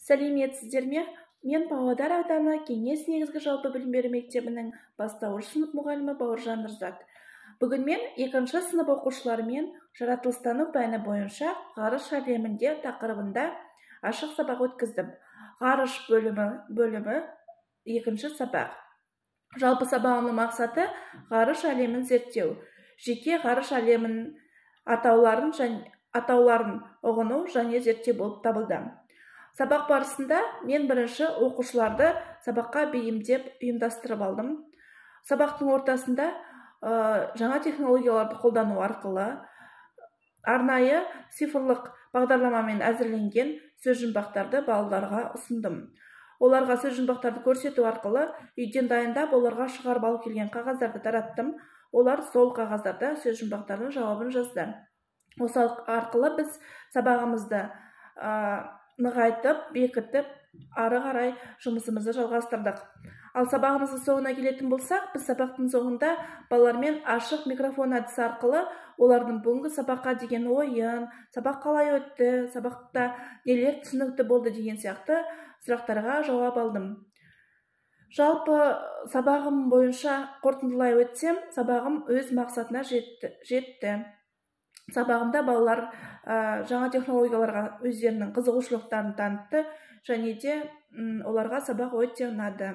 Сәлеметсіздер ме? Мен Павлодар ауданы Кеңес негізгі жалпы білім беру мектебінің бастауыш сынып мұғалімі Бауыржан Нұрзат. Бүгін мен 2-ші сынып оқушыларымен жаратылыстану пәні бойынша ғарыш әлемінде тақырыбында ашық сабақ өткіздім. Ғарыш бөлімі 2-ші сабақ. Жалпы сабағымның мақсаты ғарыш әлемін зерттеу. Жеке ғарыш әлемінің атауларын ұғыну және зерттеу болып табылды. Сабақ барысында мен бірінші оқушыларды сабаққа бейімдеп ұйымдастырып алдым. Сабақтың ортасында жаңа технологияларды қолдану арқылы арнайы цифрлық бағдарламамен әзірленген сөз жұмбақтарды балаларға ұсындым. Оларға сөз жұмбақтарды көрсету арқылы үйден дайындап оларға шығарып алып келген қағаздарды тараттым. Олар сол қағаздарда сөз жұмбақтарының жауабын жазды. Осы арқылы біз сабағымызды нығайтып, бекітіп, ары қарай жұмысымызды жалғастырдық. Ал сабағымыздың соңына келетін болсақ, біз сабақтың соңында балалармен ашық микрофон әдісі арқылы олардың бүгінгі сабаққа деген ойын, сабақ қалай өтті, сабақта нелер түсінікті болды деген сияқты сұрақтарға жауап алдым. Жалпы сабағым бойынша қорытындылай өтсем, сабағым өз мақсатына жетті. Сабағымда балалар жаңа технологияларға өздерінің қызығушылықтарын танытты, және де оларға сабақ өте ұнады.